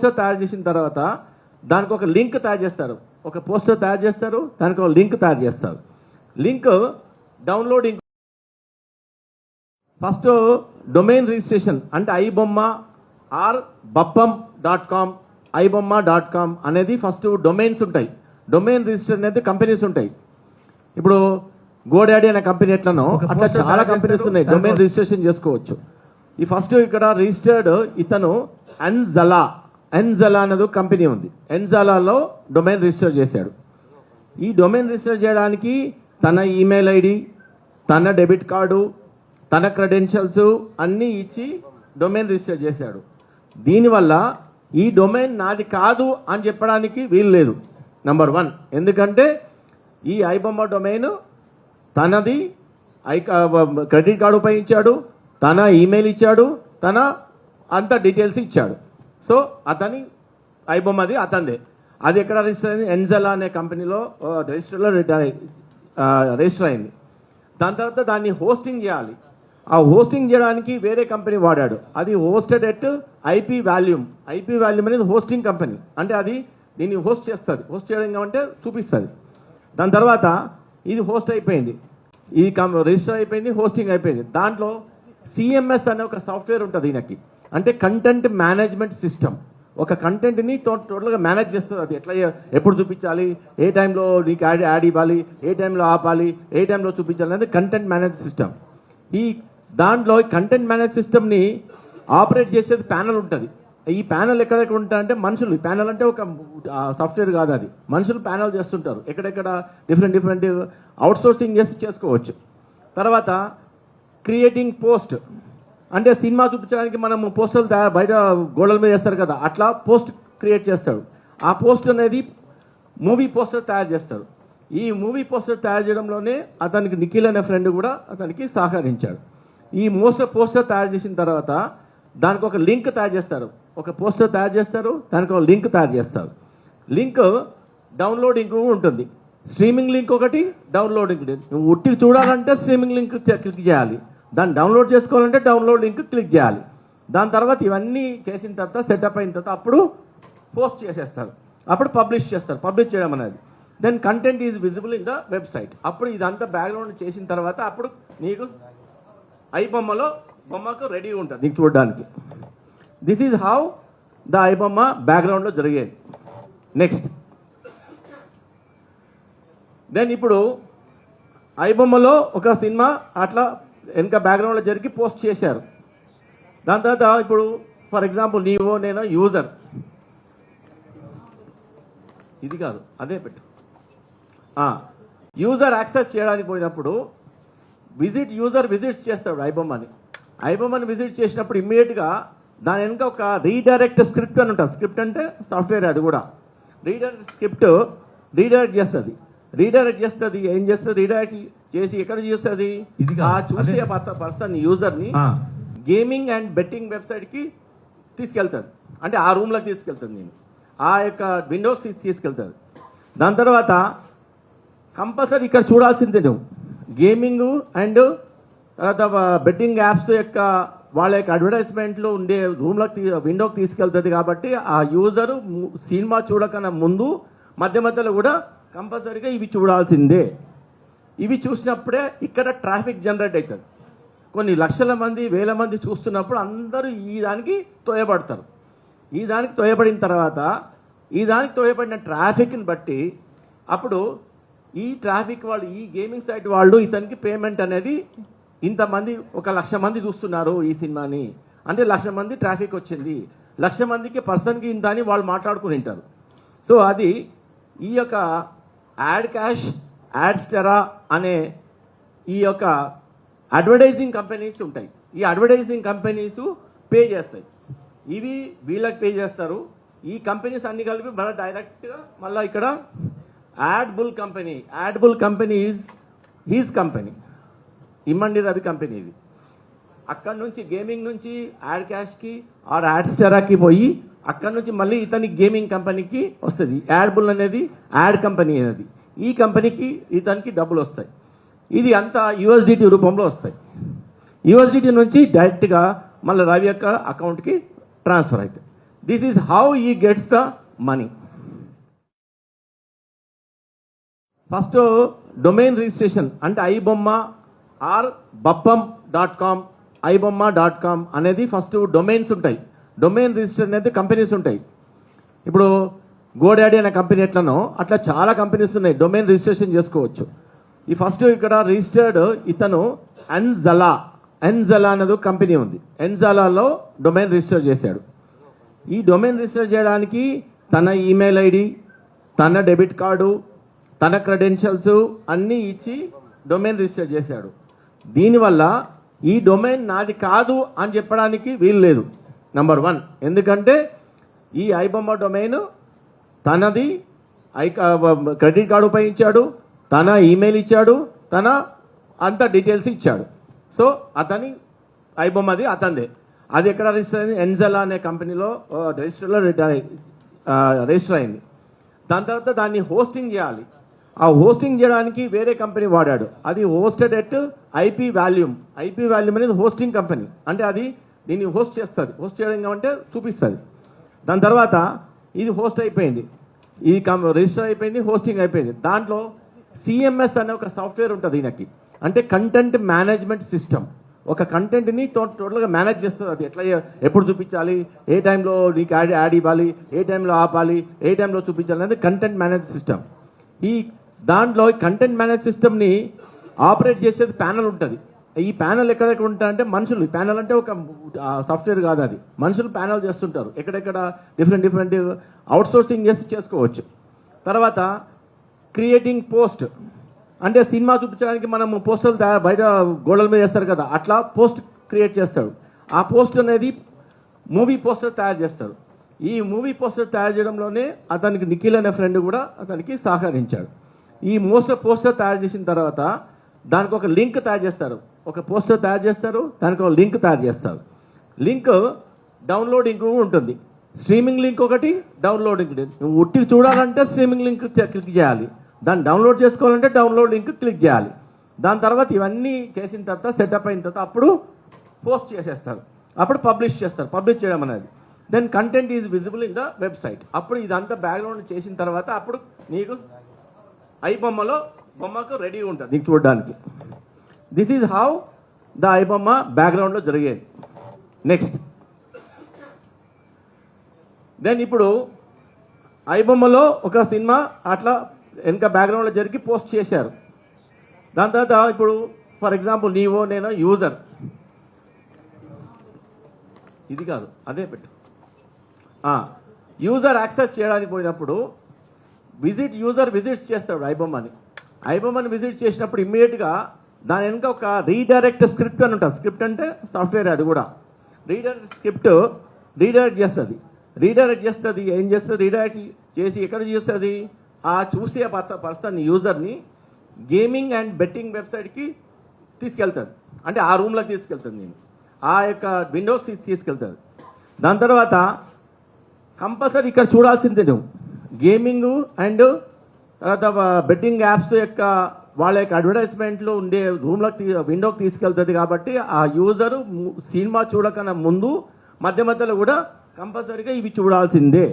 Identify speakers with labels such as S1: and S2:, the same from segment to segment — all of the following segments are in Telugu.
S1: పోస్టర్ తయారు చేసిన తర్వాత దానికి ఒక లింక్ తయారు చేస్తారు. ఒక పోస్టర్ తయారు చేస్తారు, దానికి ఒక లింక్ తయారు చేస్తారు. Link downloading first domain registration అంటే ఐబొమ్మ ఆర్ బప్పం.com ibomma.com అనేది ఫస్ట్ డొమైన్స్ ఉంటాయి. డొమైన్ రిజిస్టర్ అనేది కంపెనీస్ ఉంటాయి. ఇప్పుడు గోడాడీ అనే కంపెనీ ఎట్లనో అట్లా చాలా కంపెనీస్ ఉన్నాయి, డొమైన్ రిజిస్ట్రేషన్ చేసుకోవచ్చు. ఈ ఫస్ట్ ఇక్కడ రిజిస్టర్డ్ ఇతను ఎన్జలా అనేది కంపెనీ ఉంది. ఎన్జలాలో డొమైన్ రిజిస్టర్ చేశాడు. ఈ డొమైన్ రిజిస్టర్ చేయడానికి తన ఈమెయిల్ ఐడి, తన డెబిట్ కార్డు, తన క్రెడెన్షియల్స్ అన్నీ ఇచ్చి డొమైన్ రిజిస్టర్ చేశాడు. దీనివల్ల ఈ డొమైన్ నాది కాదు అని చెప్పడానికి వీలు లేదు. నంబర్ 1, ఎందుకంటే ఈ ఐబొమ్మ డొమైన్ తనది, క్రెడిట్ కార్డు ఉపయోగించాడు, తన ఈమెయిల్ ఇచ్చాడు, తన అంత డీటెయిల్స్ ఇచ్చాడు. సో అతని ఐబొమ్మది అతనిదే. అది ఎక్కడ రిజిస్టర్ అయింది? ఎన్జలా అనే కంపెనీలో రిజిస్టర్ అయింది. దాని తర్వాత దాన్ని హోస్టింగ్ చేయాలి. ఆ హోస్టింగ్ చేయడానికి వేరే కంపెనీ వాడాడు. అది హోస్టెడ్ ఎట్ ఐపీ వాల్యూమ్ అనేది హోస్టింగ్ కంపెనీ. అంటే అది దీన్ని హోస్ట్ చేస్తుంది. హోస్ట్ చేయడం అంటే చూపిస్తుంది. దాని తర్వాత ఇది హోస్ట్ అయిపోయింది, ఇది రిజిస్టర్ అయిపోయింది, హోస్టింగ్ అయిపోయింది. దాంట్లో సిఎంఎస్ అనే ఒక సాఫ్ట్వేర్ ఉంటుంది ఈయనకి. అంటే కంటెంట్ మేనేజ్మెంట్ సిస్టమ్. ఒక కంటెంట్ని టోటల్గా మేనేజ్ చేస్తుంది. అది ఎట్లా, ఎప్పుడు చూపించాలి, ఏ టైంలో నీకు యాడ్ ఇవ్వాలి, ఏ టైంలో ఆపాలి, ఏ టైంలో చూపించాలి అనేది కంటెంట్ మేనేజ్ సిస్టమ్. ఈ దాంట్లో కంటెంట్ మేనేజ్ సిస్టమ్ని ఆపరేట్ చేసేది ప్యానల్ ఉంటుంది. ఈ ప్యానల్ ఎక్కడెక్కడ ఉంటాయంటే మనుషులు. ప్యానల్ అంటే ఒక సాఫ్ట్వేర్ కాదు, అది మనుషులు ప్యానల్ చేస్తుంటారు. ఎక్కడెక్కడ డిఫరెంట్ అవుట్సోర్సింగ్ చేసి చేసుకోవచ్చు. తర్వాత క్రియేటింగ్ పోస్ట్ అంటే సినిమా చూపించడానికి మనం పోస్టర్లు బయట గోడల మీద చేస్తారు కదా, అట్లా పోస్ట్ క్రియేట్ చేస్తాడు. ఆ పోస్ట్ అనేది మూవీ పోస్టర్ తయారు చేస్తాడు. ఈ మూవీ పోస్టర్ తయారు చేయడంలోనే అతనికి నిఖిల్ అనే ఫ్రెండ్ కూడా అతనికి సహకరించాడు. ఈ పోస్టర్ తయారు చేసిన తర్వాత దానికి ఒక లింక్ తయారు చేస్తారు. ఒక పోస్టర్ తయారు చేస్తారు, దానికి ఒక లింక్ తయారు చేస్తారు. లింక్ డౌన్లోడింగ్ ఉంటుంది. స్ట్రీమింగ్ లింక్ ఒకటి, డౌన్లోడింగ్. నువ్వు ఉట్టికి చూడాలంటే స్ట్రీమింగ్ లింక్ క్లిక్ చేయాలి, దాన్ని డౌన్లోడ్ చేసుకోవాలంటే డౌన్లోడ్ లింక్ క్లిక్ చేయాలి. దాని తర్వాత ఇవన్నీ చేసిన తర్వాత సెటప్ అయిన తర్వాత అప్పుడు పోస్ట్ చేసేస్తారు, అప్పుడు పబ్లిష్ చేస్తారు. పబ్లిష్ చేయడం అనేది then content is visible in the website. అప్పుడు ఇదంతా బ్యాక్గ్రౌండ్ చేసిన తర్వాత అప్పుడు నీకు బొమ్మకు రెడీ ఉంటుంది నీకు చూడడానికి. This is how the iBomma బ్యాక్గ్రౌండ్లో జరిగేది. నెక్స్ట్ దెన్ ఇప్పుడు ఐబొమ్మలో ఒక సినిమా అట్లా వెనక బ్యాక్గ్రౌండ్లో జరిగి పోస్ట్ చేశారు. దాని తర్వాత ఇప్పుడు ఫర్ ఎగ్జాంపుల్ నీవో నేను యూజర్, ఇది కాదు అదే పెట్టు, యూజర్ యాక్సెస్ చేయడానికి పోయినప్పుడు యూజర్ విజిట్స్ చేస్తాడు ఐబొమ్మని విజిట్ చేసినప్పుడు ఇమ్మీడియట్గా దాని వెనుక ఒక రీడైరెక్ట్ స్క్రిప్ట్ అని ఉంటుంది. స్క్రిప్ట్ అంటే సాఫ్ట్వేర్, అది కూడా స్క్రిప్ట్ రీడైరెక్ట్ చేస్తుంది. ఏం చేస్తుంది? రీడైరెక్ట్ చేసి ఎక్కడ చూస్తుంది? చూసే పర్సన్ యూజర్ని గేమింగ్ అండ్ బెట్టింగ్ వెబ్సైట్కి తీసుకెళ్తుంది. అంటే ఆ రూమ్లోకి తీసుకెళ్తుంది, నేను ఆ యొక్క విండోస్ తీసుకెళ్తుంది. దాని తర్వాత కంపల్సరీ ఇక్కడ చూడాల్సిందే నువ్వు గేమింగ్ అండ్ తర్వాత బెట్టింగ్ యాప్స్ యొక్క వాళ్ళ యొక్క అడ్వర్టైజ్మెంట్లో ఉండే రూమ్లోకి విండోకి తీసుకెళ్తుంది. కాబట్టి ఆ యూజరు సినిమా చూడకన్నా ముందు మధ్యలో కూడా కంపల్సరీగా ఇవి చూడాల్సిందే. ఇవి చూసినప్పుడే ఇక్కడ ట్రాఫిక్ జనరేట్ అవుతుంది. కొన్ని లక్షల మంది, వేల మంది చూస్తున్నప్పుడు అందరూ ఈ దానికి తోయబడతారు. ఈ దానికి తోయబడిన తర్వాత ఈ దానికి తోయబడిన ట్రాఫిక్ని బట్టి అప్పుడు ఈ ట్రాఫిక్ వాళ్ళు, ఈ గేమింగ్ సైట్ వాళ్ళు ఇతనికి పేమెంట్ అనేది ఇంతమంది, 1,00,000 మంది చూస్తున్నారు ఈ సినిమాని అంటే 1,00,000 మంది ట్రాఫిక్ వచ్చింది, 1,00,000 మందికి పర్సన్కి ఇంత అని వాళ్ళు మాట్లాడుకుని ఉంటారు. సో అది ఈ యొక్క యాడ్ క్యాష్, యాడ్స్టెరా అనే ఈ యొక్క అడ్వర్టైజింగ్ కంపెనీస్ ఉంటాయి. ఈ అడ్వర్టైజింగ్ కంపెనీస్ పే చేస్తాయి. ఇవి వీళ్ళకి పే చేస్తారు. ఈ కంపెనీస్ అన్ని కలిపి మళ్ళీ డైరెక్ట్గా మళ్ళీ ఇక్కడ యాడ్బుల్ కంపెనీ ఈజ్ హీజ్ కంపెనీ, ఇమ్మండి రవి కంపెనీ. ఇది అక్కడ నుంచి గేమింగ్ నుంచి యాడ్ క్యాష్కి ఆర్ యాడ్స్టెరాకి పోయి అక్కడ నుంచి మళ్ళీ ఇతని గేమింగ్ కంపెనీకి వస్తుంది. యాడ్బుల్ అనేది యాడ్ కంపెనీ అనేది, ఈ కంపెనీకి ఇతనికి డబ్బులు వస్తాయి. ఇది అంతా యూఎస్డిటీ రూపంలో వస్తాయి. యూఎస్డిటీ నుంచి డైరెక్ట్గా మళ్ళీ రవి యొక్క అకౌంట్కి ట్రాన్స్ఫర్ అవుతాయి. This is how he gets the money. First domain registration అంటే ఐబొమ్మ ఆర్ బప్పం.com ఐబొమ్మ.com అనేది ఫస్ట్ డొమైన్స్ ఉంటాయి. డొమైన్ రిజిస్టర్ అనేది కంపెనీస్ ఉంటాయి. ఇప్పుడు గోడాడీ అనే కంపెనీ ఎట్లనో అట్లా చాలా కంపెనీస్ ఉన్నాయి, డొమైన్ రిజిస్ట్రేషన్ చేసుకోవచ్చు. ఈ ఫస్ట్ ఇక్కడ రిజిస్టర్డ్ ఇతను ఎన్జలా అనేది కంపెనీ ఉంది. ఎన్జలాలో డొమైన్ రిజిస్టర్ చేశాడు. ఈ డొమైన్ రిజిస్టర్ చేయడానికి తన ఈమెయిల్ ఐడి, తన డెబిట్ కార్డు, తన క్రెడెన్షియల్స్ అన్నీ ఇచ్చి డొమైన్ రిజిస్టర్ చేశాడు. దీనివల్ల ఈ డొమైన్ నాది కాదు అని చెప్పడానికి వీలు లేదు. నంబర్ 1, ఎందుకంటే ఈ ఐబొమ్మ డొమైన్ తనది, క్రెడిట్ కార్డు ఉపయోగించాడు, తన ఈమెయిల్ ఇచ్చాడు, తన అంత డీటెయిల్స్ ఇచ్చాడు. సో అతని ఐబొమ్మది అతనిదే. అది ఎక్కడ రిజిస్టర్ అయింది? ఎన్జలా అనే కంపెనీలో రిజిస్టర్ అయింది. దాని తర్వాత దాన్ని హోస్టింగ్ చేయాలి. ఆ హోస్టింగ్ చేయడానికి వేరే కంపెనీ వాడాడు. అది హోస్టెడ్ ఎట్ ఐపీ వాల్యూమ్ అనేది హోస్టింగ్ కంపెనీ. అంటే అది దీన్ని హోస్ట్ చేస్తుంది. హోస్ట్ చేయడం అంటే చూపిస్తుంది. దాని తర్వాత ఇది హోస్ట్ అయిపోయింది, ఇది రిజిస్టర్ అయిపోయింది, హోస్టింగ్ అయిపోయింది. దాంట్లో సిఎంఎస్ అనే ఒక సాఫ్ట్వేర్ ఉంటుంది ఈయనకి. అంటే కంటెంట్ మేనేజ్మెంట్ సిస్టమ్. ఒక కంటెంట్ని టోటల్గా మేనేజ్ చేస్తుంది. అది ఎట్లా, ఎప్పుడు చూపించాలి, ఏ టైంలో నీకు యాడ్ ఇవ్వాలి, ఏ టైంలో ఆపాలి, ఏ టైంలో చూపించాలి అనేది కంటెంట్ మేనేజ్ సిస్టమ్. ఈ దాంట్లో కంటెంట్ మేనేజ్ సిస్టమ్ని ఆపరేట్ చేసేది ప్యానల్ ఉంటుంది. ఈ ప్యానల్ ఎక్కడెక్కడ ఉంటాయంటే మనుషులు. ప్యానల్ అంటే ఒక సాఫ్ట్వేర్ కాదు, అది మనుషులు ప్యానల్ చేస్తుంటారు. ఎక్కడెక్కడ డిఫరెంట్ అవుట్సోర్సింగ్ చేసి చేసుకోవచ్చు. తర్వాత క్రియేటింగ్ పోస్ట్ అంటే సినిమా చూపించడానికి మనం పోస్టర్లు బయట గోడల మీద చేస్తారు కదా, అట్లా పోస్ట్ క్రియేట్ చేస్తాడు. ఆ పోస్ట్ అనేది మూవీ పోస్టర్ తయారు చేస్తాడు. ఈ మూవీ పోస్టర్ తయారు చేయడంలోనే అతనికి నిఖిల్ అనే ఫ్రెండ్ కూడా అతనికి సహకరించాడు. ఈ పోస్టర్ తయారు చేసిన తర్వాత దానికి ఒక లింక్ తయారు చేస్తారు. ఒక పోస్టర్ తయారు చేస్తారు, దానికి ఒక లింక్ తయారు చేస్తారు. లింక్ డౌన్లోడింగ్ ఉంటుంది. స్ట్రీమింగ్ లింక్ ఒకటి, డౌన్లోడింగ్. నువ్వు ఉట్టి చూడాలంటే స్ట్రీమింగ్ లింక్ క్లిక్ చేయాలి, దాన్ని డౌన్లోడ్ చేసుకోవాలంటే డౌన్లోడ్ లింక్ క్లిక్ చేయాలి. దాని తర్వాత ఇవన్నీ చేసిన తర్వాత సెటప్ అయిన తర్వాత అప్పుడు పోస్ట్ చేసేస్తారు, అప్పుడు పబ్లిష్ చేస్తారు. పబ్లిష్ చేయడం అనేది then content is visible in the website. అప్పుడు ఇదంతా బ్యాక్గ్రౌండ్ చేసిన తర్వాత అప్పుడు నీకు బొమ్మకు రెడీ ఉంటుంది నీకు చూడడానికి. This is how the iBomma బ్యాక్గ్రౌండ్లో జరిగేది. నెక్స్ట్ దెన్ ఇప్పుడు ఐబొమ్మలో ఒక సినిమా అట్లా వెనక బ్యాక్గ్రౌండ్లో జరిగి పోస్ట్ చేశారు. దాని తర్వాత ఇప్పుడు ఫర్ ఎగ్జాంపుల్ నీవో నేను యూజర్, ఇది కాదు అదే పెట్టు, యూజర్ యాక్సెస్ చేయడానికి పోయినప్పుడు విజిట్స్ చేస్తాడు ఐబొమ్మని విజిట్ చేసినప్పుడు ఇమ్మీడియట్గా దాని వెనుక ఒక రీడైరెక్ట్ స్క్రిప్ట్ అని ఉంటుంది. స్క్రిప్ట్ అంటే సాఫ్ట్వేర్, అది కూడా రీడైరెక్ట్ చేస్తుంది. ఏం చేస్తుంది? రీడైరెక్ట్ చేసి ఎక్కడ చూస్తుంది? ఆ చూసే పర్సన్ యూజర్ని గేమింగ్ అండ్ బెట్టింగ్ వెబ్సైట్కి తీసుకెళ్తుంది. అంటే ఆ రూమ్లోకి తీసుకెళ్తుంది, నేను ఆ యొక్క విండోస్ తీసుకెళ్తుంది. దాని తర్వాత కంపల్సరీ ఇక్కడ చూడాల్సిందే నువ్వు గేమింగ్ అండ్ తర్వాత బెట్టింగ్ యాప్స్ యొక్క వాళ్ళ యొక్క అడ్వర్టైజ్మెంట్లు ఉండే రూమ్లోకి విండోకి తీసుకెళ్తుంది. కాబట్టి ఆ యూజరు సినిమా చూడకన్నా ముందు మధ్యలో కూడా కంపల్సరీగా ఇవి చూడాల్సిందే.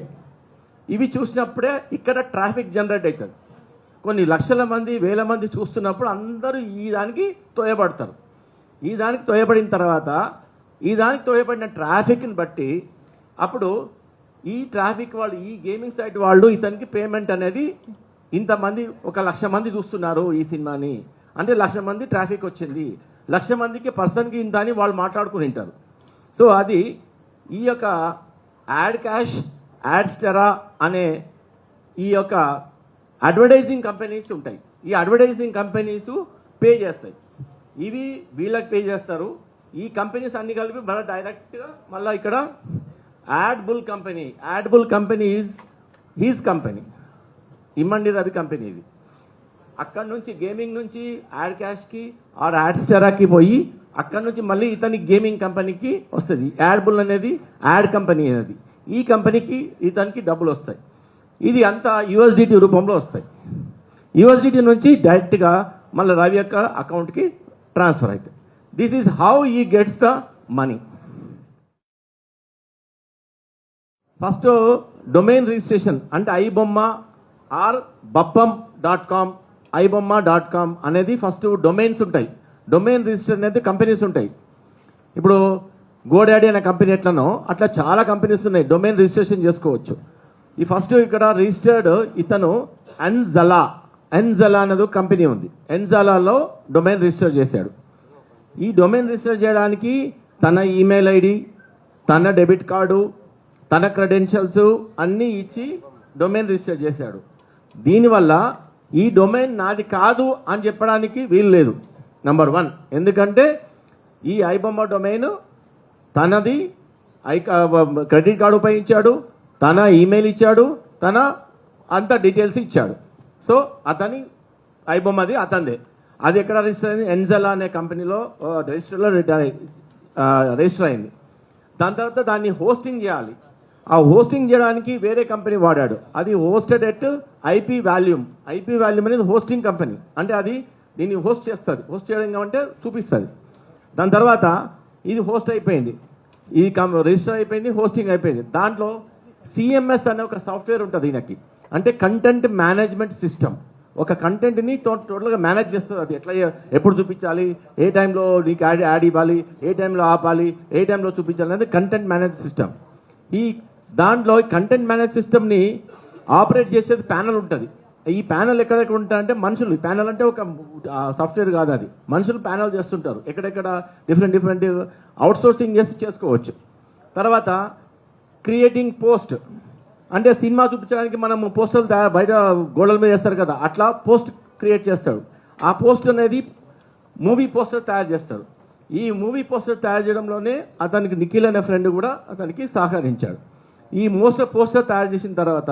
S1: ఇవి చూసినప్పుడే ఇక్కడ ట్రాఫిక్ జనరేట్ అవుతుంది. కొన్ని లక్షల మంది, వేల మంది చూస్తున్నప్పుడు అందరూ ఈ దానికి తోయబడతారు. ఈ దానికి తోయబడిన తర్వాత ఈ దానికి తోయబడిన ట్రాఫిక్ని బట్టి అప్పుడు ఈ ట్రాఫిక్ వాళ్ళు, ఈ గేమింగ్ సైట్ వాళ్ళు ఇతనికి పేమెంట్ అనేది ఇంతమంది, 1,00,000 మంది చూస్తున్నారు ఈ సినిమాని అంటే 1,00,000 మంది ట్రాఫిక్ వచ్చింది, 1,00,000 మందికి పర్సన్కి ఇంత అని వాళ్ళు మాట్లాడుకుని ఉంటారు. సో అది ఈ యొక్క యాడ్ క్యాష్, యాడ్స్టెరా అనే ఈ యొక్క అడ్వర్టైజింగ్ కంపెనీస్ ఉంటాయి. ఈ అడ్వర్టైజింగ్ కంపెనీస్ పే చేస్తాయి. ఇవి వీళ్ళకి పే చేస్తారు. ఈ కంపెనీస్ అన్ని కలిపి మళ్ళీ డైరెక్ట్గా మళ్ళీ ఇక్కడ యాడ్బుల్ కంపెనీ ఈజ్ హీజ్ కంపెనీ, ఇమ్మండి రవి కంపెనీ. ఇది అక్కడ నుంచి గేమింగ్ నుంచి యాడ్ క్యాష్కి ఆర్ యాడ్స్టెరాకి పోయి అక్కడ నుంచి మళ్ళీ ఇతని గేమింగ్ కంపెనీకి వస్తుంది. యాడ్బుల్ అనేది యాడ్ కంపెనీ అనేది, ఈ కంపెనీకి ఇతనికి డబ్బులు వస్తాయి. ఇది అంతా యూఎస్డిటీ రూపంలో వస్తాయి. యూఎస్డిటీ నుంచి డైరెక్ట్గా మళ్ళీ రవి యొక్క అకౌంట్కి ట్రాన్స్ఫర్ అవుతాయి. This is how he gets the money. First domain registration అంటే ఐబొమ్మ ఆర్ బప్పం .com ibomma.com అనేది ఫస్ట్ డొమైన్స్ ఉంటాయి. డొమైన్ రిజిస్టర్ అనేది కంపెనీస్ ఉంటాయి. ఇప్పుడు గోడాడీ అనే కంపెనీ ఎట్లనో అట్లా చాలా కంపెనీస్ ఉన్నాయి, డొమైన్ రిజిస్ట్రేషన్ చేసుకోవచ్చు. ఈ ఫస్ట్ ఇక్కడ రిజిస్టర్డ్ ఇతను ఎన్జలా అనేది కంపెనీ ఉంది. ఎన్జలాలో డొమైన్ రిజిస్టర్ చేశాడు. ఈ డొమైన్ రిజిస్టర్ చేయడానికి తన ఈమెయిల్ ఐడి, తన డెబిట్ కార్డు, తన క్రెడెన్షియల్స్ అన్నీ ఇచ్చి డొమైన్ రిజిస్టర్ చేశాడు. దీనివల్ల ఈ డొమైన్ నాది కాదు అని చెప్పడానికి వీలు లేదు. నంబర్ 1, ఎందుకంటే ఈ ఐబొమ్మ డొమైన్ తనది, క్రెడిట్ కార్డు ఉపయోగించాడు, తన ఈమెయిల్ ఇచ్చాడు, తన అంత డీటెయిల్స్ ఇచ్చాడు. సో అతని ఐబొమ్మది అతనిదే. అది ఎక్కడ రిజిస్టర్ అయింది? ఎన్జెలా అనే కంపెనీలో రిజిస్టర్లో రిజిస్టర్ అయింది. దాని తర్వాత దాన్ని హోస్టింగ్ చేయాలి. ఆ హోస్టింగ్ చేయడానికి వేరే కంపెనీ వాడాడు. అది హోస్టెడ్ ఎట్ ఐపీ వాల్యూమ్ అనేది హోస్టింగ్ కంపెనీ. అంటే అది దీన్ని హోస్ట్ చేస్తుంది. హోస్ట్ చేయడం అంటే చూపిస్తుంది. దాని తర్వాత ఇది హోస్ట్ అయిపోయింది, ఇది రిజిస్టర్ అయిపోయింది, హోస్టింగ్ అయిపోయింది. దాంట్లో సిఎంఎస్ అనే ఒక సాఫ్ట్వేర్ ఉంటుంది ఈయనకి. అంటే కంటెంట్ మేనేజ్మెంట్ సిస్టమ్. ఒక కంటెంట్ని టోటల్గా మేనేజ్ చేస్తుంది. అది ఎట్లా, ఎప్పుడు చూపించాలి, ఏ టైంలో నీకు యాడ్ ఇవ్వాలి, ఏ టైంలో ఆపాలి, ఏ టైంలో చూపించాలి అనేది కంటెంట్ మేనేజ్ సిస్టమ్. ఈ దాంట్లో కంటెంట్ మేనేజ్ సిస్టమ్ని ఆపరేట్ చేసేది ప్యానల్ ఉంటుంది. ఈ ప్యానల్ ఎక్కడెక్కడ ఉంటాయంటే మనుషులు. ఈ ప్యానల్ అంటే ఒక సాఫ్ట్వేర్ కాదు, అది మనుషులు ప్యానల్ చేస్తుంటారు. ఎక్కడెక్కడ డిఫరెంట్ అవుట్సోర్సింగ్ చేసి చేసుకోవచ్చు. తర్వాత క్రియేటింగ్ పోస్ట్ అంటే సినిమా చూపించడానికి మనం పోస్టర్లు బయట గోడల మీద వేస్తారు కదా, అట్లా పోస్ట్ క్రియేట్ చేస్తాడు. ఆ పోస్ట్ అనేది మూవీ పోస్టర్ తయారు చేస్తాడు. ఈ మూవీ పోస్టర్ తయారు చేయడంలోనే అతనికి నిఖిల్ అనే ఫ్రెండ్ కూడా అతనికి సహకరించాడు. ఈ పోస్టర్ తయారు చేసిన తర్వాత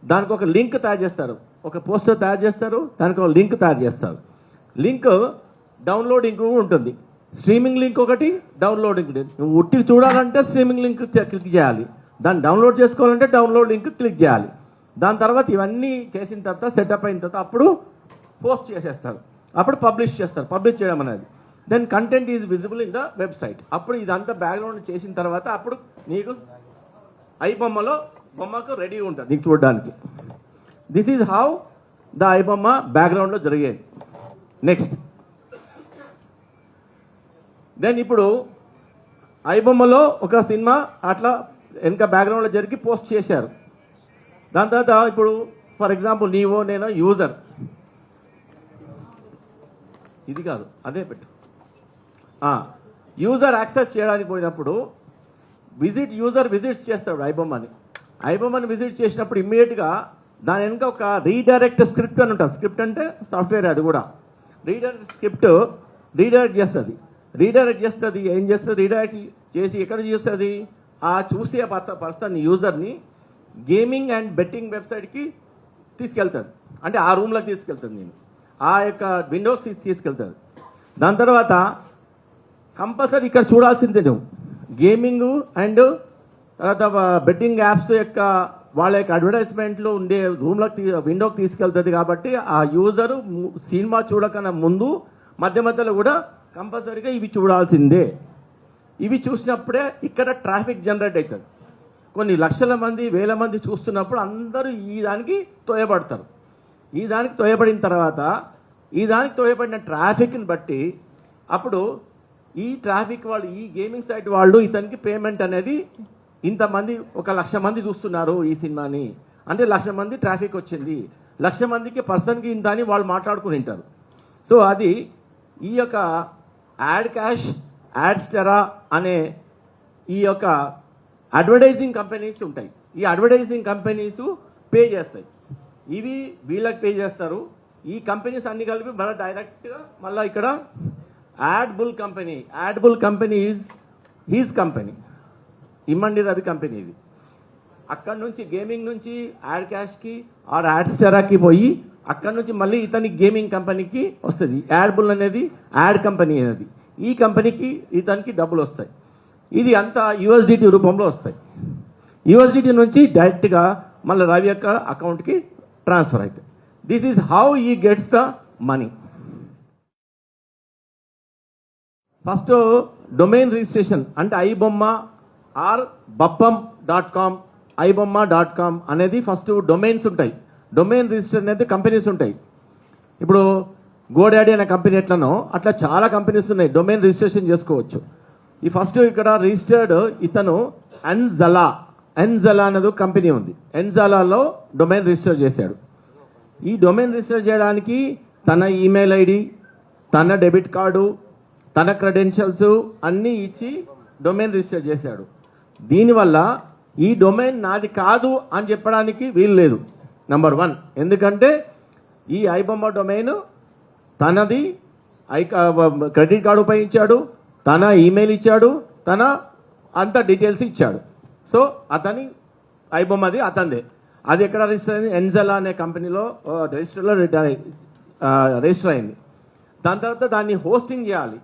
S1: దానికి ఒక లింక్ తయారు చేస్తారు. ఒక పోస్టర్ తయారు చేస్తారు, దానికి ఒక లింక్ తయారు చేస్తారు. లింక్ డౌన్లోడింగ్ ఉంటుంది. స్ట్రీమింగ్ లింక్ ఒకటి, డౌన్లోడింగ్. నువ్వు ఉట్టి చూడాలంటే స్ట్రీమింగ్ లింక్ క్లిక్ చేయాలి, దాన్ని డౌన్లోడ్ చేసుకోవాలంటే డౌన్లోడ్ లింక్ క్లిక్ చేయాలి. దాని తర్వాత ఇవన్నీ చేసిన తర్వాత సెటప్ అయిన తర్వాత అప్పుడు పోస్ట్ చేసేస్తారు, అప్పుడు పబ్లిష్ చేస్తారు. పబ్లిష్ చేయడం అనేది then content is visible in the website. అప్పుడు ఇదంతా బ్యాక్గ్రౌండ్ చేసిన తర్వాత అప్పుడు నీకు బొమ్మకు రెడీ ఉంటుంది నీకు చూడడానికి. This is how the iBomma బ్యాక్గ్రౌండ్లో జరిగేది. నెక్స్ట్ దెన్ ఇప్పుడు ఐబొమ్మలో ఒక సినిమా అట్లా వెనక బ్యాక్గ్రౌండ్లో జరిగి పోస్ట్ చేశారు. దాని తర్వాత ఇప్పుడు ఫర్ ఎగ్జాంపుల్ నీవో నేను యూజర్, ఇది కాదు అదే పెట్టు, యూజర్ యాక్సెస్ చేయడానికి పోయినప్పుడు యూజర్ విజిట్స్ చేస్తాడు ఐబొమ్మని విజిట్ చేసినప్పుడు ఇమ్మీడియట్గా దాని వెనుక ఒక రీడైరెక్ట్ స్క్రిప్ట్ అని ఉంటుంది. స్క్రిప్ట్ అంటే సాఫ్ట్వేర్, అది కూడా రీడైరెక్ట్ చేస్తుంది. ఏం చేస్తుంది? రీడైరెక్ట్ చేసి ఎక్కడ చూస్తుంది? ఆ చూసే పర్సన్ యూజర్ని గేమింగ్ అండ్ బెట్టింగ్ వెబ్సైట్కి తీసుకెళ్తుంది. అంటే ఆ రూమ్లోకి తీసుకెళ్తుంది, నేను ఆ యొక్క విండోస్ తీసుకెళ్తుంది. దాని తర్వాత కంపల్సరీ ఇక్కడ చూడాల్సిందే నువ్వు గేమింగ్ అండ్ తర్వాత బెట్టింగ్ యాప్స్ యొక్క వాళ్ళ యొక్క అడ్వర్టైజ్మెంట్లు ఉండే రూమ్లోకి విండోకి తీసుకెళ్తుంది. కాబట్టి ఆ యూజరు సినిమా చూడకన్నా ముందు మధ్యలో కూడా కంపల్సరీగా ఇవి చూడాల్సిందే. ఇవి చూసినప్పుడే ఇక్కడ ట్రాఫిక్ జనరేట్ అవుతుంది. కొన్ని లక్షల మంది, వేల మంది చూస్తున్నప్పుడు అందరూ ఈ దానికి తోయబడతారు. ఈ దానికి తోయబడిన తర్వాత ఈ దానికి తోయబడిన ట్రాఫిక్ని బట్టి అప్పుడు ఈ ట్రాఫిక్ వాళ్ళు, ఈ గేమింగ్ సైట్ వాళ్ళు ఇతనికి పేమెంట్ అనేది ఇంతమంది, 1,00,000 మంది చూస్తున్నారు ఈ సినిమాని అంటే 1,00,000 మంది ట్రాఫిక్ వచ్చింది, 1,00,000 మందికి పర్సన్కి ఇంత అని వాళ్ళు మాట్లాడుకుని ఉంటారు. సో అది ఈ యొక్క యాడ్ క్యాష్, యాడ్స్టెరా అనే ఈ యొక్క అడ్వర్టైజింగ్ కంపెనీస్ ఉంటాయి. ఈ అడ్వర్టైజింగ్ కంపెనీస్ పే చేస్తాయి. ఇవి వీళ్ళకి పే చేస్తారు. ఈ కంపెనీస్ అన్ని కలిపి మళ్ళీ డైరెక్ట్గా మళ్ళీ ఇక్కడ యాడ్బుల్ కంపెనీ ఈజ్ హీజ్ కంపెనీ, ఇమ్మండి రవి కంపెనీ. ఇది అక్కడ నుంచి గేమింగ్ నుంచి యాడ్ క్యాష్కి ఆర్ యాడ్స్టెరాకి పోయి అక్కడ నుంచి మళ్ళీ ఇతని గేమింగ్ కంపెనీకి వస్తుంది. యాడ్బుల్ అనేది యాడ్ కంపెనీ అనేది, ఈ కంపెనీకి ఇతనికి డబ్బులు వస్తాయి. ఇది అంతా యూఎస్డిటీ రూపంలో వస్తాయి. యూఎస్డిటీ నుంచి డైరెక్ట్గా మళ్ళీ రవి యొక్క అకౌంట్కి ట్రాన్స్ఫర్ అవుతాయి. This is how he gets the money. First domain registration అంటే ఐబొమ్మ ఆర్ బప్పం .com ibomma.com అనేది ఫస్ట్ డొమైన్స్ ఉంటాయి. డొమైన్ రిజిస్టర్ అనేది కంపెనీస్ ఉంటాయి. ఇప్పుడు గోడాడీ అనే కంపెనీ ఎట్లనో అట్లా చాలా కంపెనీస్ ఉన్నాయి, డొమైన్ రిజిస్ట్రేషన్ చేసుకోవచ్చు. ఈ ఫస్ట్ ఇక్కడ రిజిస్టర్డ్ ఇతను ఎన్జలా అనేది కంపెనీ ఉంది. ఎన్జలాలో డొమైన్ రిజిస్టర్ చేశాడు. ఈ డొమైన్ రిజిస్టర్ చేయడానికి తన ఈమెయిల్ ఐడి, తన డెబిట్ కార్డు, తన క్రెడెన్షియల్స్ అన్నీ ఇచ్చి డొమైన్ రిజిస్టర్ చేశాడు. దీనివల్ల ఈ డొమైన్ నాది కాదు అని చెప్పడానికి వీలు లేదు. నెంబర్ 1, ఎందుకంటే ఈ ఐబొమ్మ డొమైన్ తనది, క్రెడిట్ కార్డు ఉపయోగించాడు, తన ఈమెయిల్ ఇచ్చాడు, తన అంత డీటెయిల్స్ ఇచ్చాడు. సో అతని ఐబొమ్మది అతనిదే. అది ఎక్కడ రిజిస్టర్ అయింది? ఎన్జలా అనే కంపెనీలో రిజిస్టర్ అయింది. దాని తర్వాత దాన్ని హోస్టింగ్ చేయాలి.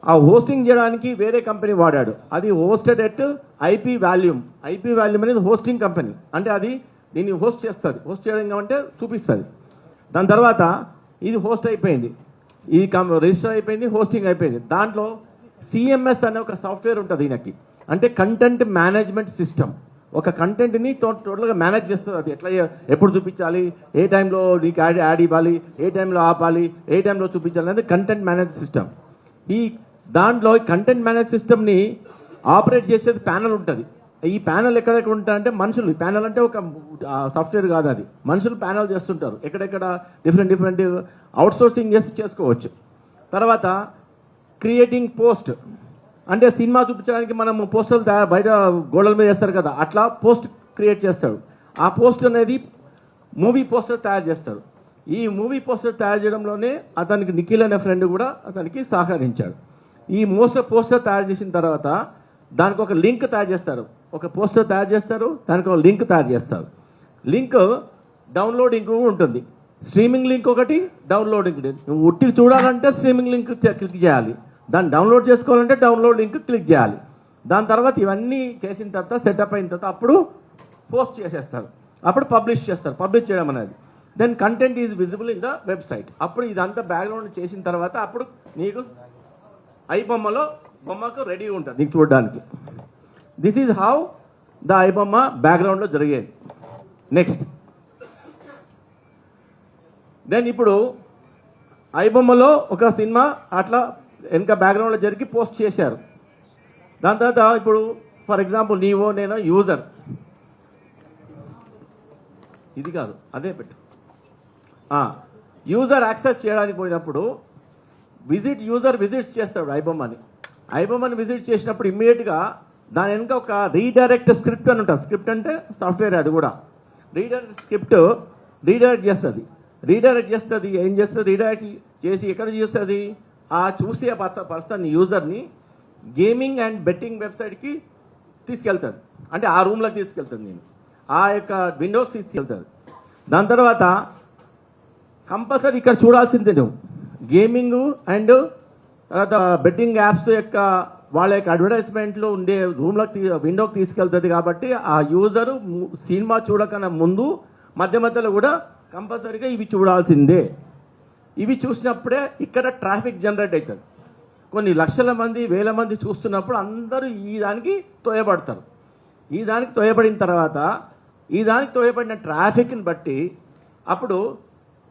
S1: ఆ హోస్టింగ్ చేయడానికి వేరే కంపెనీ వాడాడు. అది hosted at IP volume. IP volume అనేది హోస్టింగ్ కంపెనీ, అంటే అది దీన్ని హోస్ట్ చేస్తుంది. హోస్ట్ చేయడం అంటే చూపిస్తుంది. దాని తర్వాత ఇది హోస్ట్ అయిపోయింది, ఇది రిజిస్టర్ అయిపోయింది, హోస్టింగ్ అయిపోయింది. దాంట్లో సిఎంఎస్ అనే ఒక సాఫ్ట్వేర్ ఉంటుంది ఈయనకి, అంటే కంటెంట్ మేనేజ్మెంట్ సిస్టమ్. ఒక కంటెంట్ని టోటల్గా మేనేజ్ చేస్తుంది. అది ఎట్లా, ఎప్పుడు చూపించాలి, ఏ టైంలో నీకు యాడ్ ఇవ్వాలి, ఏ టైంలో ఆపాలి, ఏ టైంలో చూపించాలి అనేది కంటెంట్ మేనేజ్ సిస్టమ్. ఈ దాంట్లో కంటెంట్ మేనేజ్ సిస్టమ్ని ఆపరేట్ చేసేది ప్యానల్ ఉంటుంది. ఈ ప్యానల్ ఎక్కడెక్కడ ఉంటాయంటే మనుషులు, ప్యానల్ అంటే ఒక సాఫ్ట్వేర్ కాదు, అది మనుషులు ప్యానల్ చేస్తుంటారు. ఎక్కడెక్కడ డిఫరెంట్ అవుట్సోర్సింగ్ చేసి చేసుకోవచ్చు. తర్వాత క్రియేటింగ్ పోస్ట్, అంటే సినిమా చూపించడానికి మనం పోస్టర్లు బయట గోడల మీద వేస్తారు కదా, అట్లా పోస్ట్ క్రియేట్ చేస్తాడు. ఆ పోస్ట్ అనేది మూవీ పోస్టర్ తయారు చేస్తాడు. ఈ మూవీ పోస్టర్ తయారు చేయడంలోనే అతనికి నిఖిల్ అనే ఫ్రెండ్ కూడా అతనికి సహకరించాడు. ఈ పోస్టర్ తయారు చేసిన తర్వాత దానికి ఒక లింక్ తయారు చేస్తారు. ఒక పోస్టర్ తయారు చేస్తారు, దానికి ఒక లింక్ తయారు చేస్తారు. లింక్ డౌన్లోడింగ్ ఉంటుంది. స్ట్రీమింగ్ లింక్ ఒకటి, డౌన్లోడింగ్. నువ్వు ఉట్టి చూడాలంటే స్ట్రీమింగ్ లింక్ క్లిక్ చేయాలి, దాన్ని డౌన్లోడ్ చేసుకోవాలంటే డౌన్లోడ్ లింక్ క్లిక్ చేయాలి. దాని తర్వాత ఇవన్నీ చేసిన తర్వాత సెటప్ అయిన తర్వాత అప్పుడు పోస్ట్ చేసేస్తారు, అప్పుడు పబ్లిష్ చేస్తారు. పబ్లిష్ చేయడం అనేది then content is visible in the website. అప్పుడు ఇదంతా బ్యాక్గ్రౌండ్ చేసిన తర్వాత అప్పుడు నీకు బొమ్మకు రెడీ ఉంటుంది నీకు చూడడానికి. This is how the iBomma బ్యాక్గ్రౌండ్లో జరిగేది. నెక్స్ట్ దెన్ ఇప్పుడు ఐబొమ్మలో ఒక సినిమా అట్లా వెనక బ్యాక్గ్రౌండ్లో జరిగి పోస్ట్ చేశారు. దాని తర్వాత ఇప్పుడు ఫర్ ఎగ్జాంపుల్ నీవో నేను యూజర్, ఇది కాదు అదే పెట్టు, యూజర్ యాక్సెస్ చేయడానికి పోయినప్పుడు యూజర్ విజిట్స్ చేస్తాడు ఐబొమ్మని విజిట్ చేసినప్పుడు ఇమ్మీడియట్గా దాని వెనుక ఒక రీడైరెక్ట్ స్క్రిప్ట్ అని ఉంటుంది. స్క్రిప్ట్ అంటే సాఫ్ట్వేర్, అది కూడా స్క్రిప్ట్ రీడైరెక్ట్ చేస్తుంది. ఏం చేస్తుంది? రీడైరెక్ట్ చేసి ఎక్కడ చూస్తుంది? ఆ చూసే పర్సన్ యూజర్ని గేమింగ్ అండ్ బెట్టింగ్ వెబ్సైట్కి తీసుకెళ్తుంది, అంటే ఆ రూమ్లోకి తీసుకెళ్తుంది, నేను ఆ యొక్క విండోస్ తీసుకెళ్తుంది. దాని తర్వాత కంపల్సరీ ఇక్కడ చూడాల్సిందే నువ్వు గేమింగ్ అండ్ తర్వాత బెట్టింగ్ యాప్స్ యొక్క వాళ్ళ యొక్క అడ్వర్టైజ్మెంట్లో ఉండే రూమ్లోకి విండోకి తీసుకెళ్తుంది. కాబట్టి ఆ యూజరు సినిమా చూడకన్నా ముందు మధ్యలో కూడా కంపల్సరీగా ఇవి చూడాల్సిందే. ఇవి చూసినప్పుడే ఇక్కడ ట్రాఫిక్ జనరేట్ అవుతుంది. కొన్ని లక్షల మంది, వేల మంది చూస్తున్నప్పుడు అందరూ ఈ దానికి తోయబడతారు. ఈ దానికి తోయబడిన తర్వాత ఈ దానికి తోయబడిన ట్రాఫిక్ని బట్టి అప్పుడు